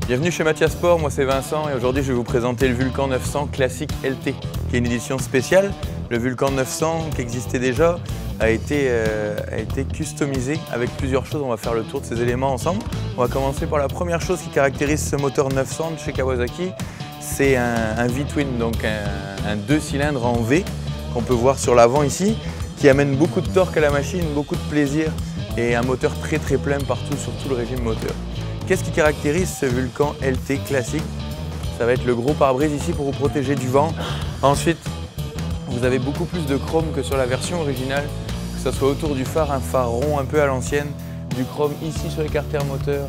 Bienvenue chez Mathia Sport, moi c'est Vincent et aujourd'hui je vais vous présenter le Vulcan 900 Classic LT qui est une édition spéciale. Le Vulcan 900 qui existait déjà a été customisé avec plusieurs choses. On va faire le tour de ces éléments ensemble. On va commencer par la première chose qui caractérise ce moteur 900 de chez Kawasaki. C'est un V-twin, donc un 2 cylindres en V qu'on peut voir sur l'avant ici, qui amène beaucoup de torque à la machine, beaucoup de plaisir et un moteur très plein partout sur tout le régime moteur. Qu'est-ce qui caractérise ce Vulcan LT classique? Ça va être le gros pare-brise ici pour vous protéger du vent. Ensuite, vous avez beaucoup plus de chrome que sur la version originale, que ce soit autour du phare, un phare rond un peu à l'ancienne, du chrome ici sur les carters moteurs,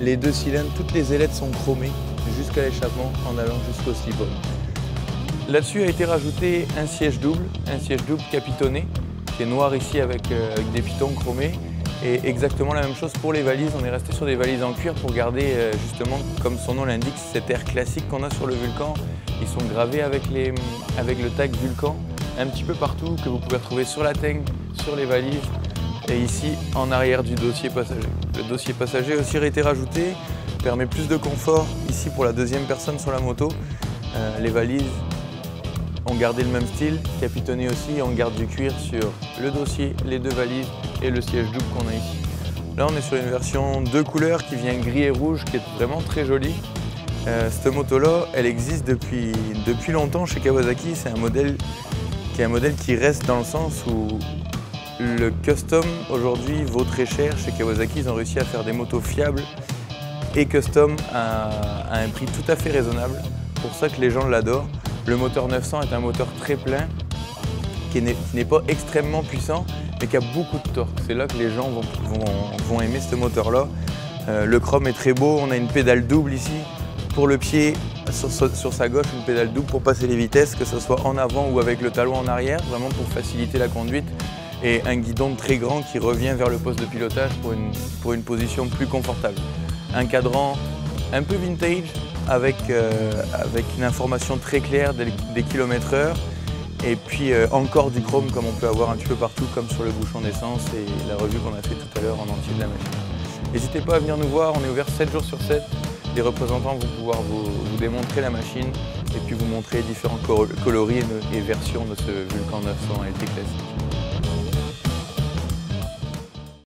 les 2 cylindres, toutes les ailettes sont chromées jusqu'à l'échappement en allant jusqu'au slip-on. Là-dessus a été rajouté un siège double capitonné, qui est noir ici avec des pitons chromés. Et exactement la même chose pour les valises, on est resté sur des valises en cuir pour garder justement, comme son nom l'indique, cet air classique qu'on a sur le Vulcan. Ils sont gravés avec le tag Vulcan un petit peu partout, que vous pouvez retrouver sur la teigne, sur les valises et ici en arrière du dossier passager. Le dossier passager aussi a été rajouté, permet plus de confort ici pour la deuxième personne sur la moto. Les valises ont gardé le même style, capitonné aussi, on garde du cuir sur le dossier, les 2 valises et le siège double qu'on a ici. Là on est sur une version 2 couleurs qui vient gris et rouge, qui est vraiment très jolie. Cette moto là, elle existe depuis longtemps chez Kawasaki. C'est un modèle qui reste dans le sens où le custom aujourd'hui vaut très cher. Chez Kawasaki, ils ont réussi à faire des motos fiables et custom à un prix tout à fait raisonnable. C'est pour ça que les gens l'adorent. Le moteur 900 est un moteur très plein, qui n'est pas extrêmement puissant, mais qui a beaucoup de torque. C'est là que les gens vont aimer ce moteur-là. Le chrome est très beau, on a une pédale double ici. Pour le pied, sur sa gauche, une pédale double pour passer les vitesses, que ce soit en avant ou avec le talon en arrière, vraiment pour faciliter la conduite. Et un guidon très grand qui revient vers le poste de pilotage pour une position plus confortable. Un cadran un peu vintage, avec une information très claire des km/h et puis encore du chrome comme on peut avoir un petit peu partout, comme sur le bouchon d'essence et la revue qu'on a fait tout à l'heure en entier de la machine. N'hésitez pas à venir nous voir, on est ouvert 7 jours sur 7. Les représentants vont pouvoir vous démontrer la machine et puis vous montrer différents coloris et versions de ce Vulcan 900 LT classique.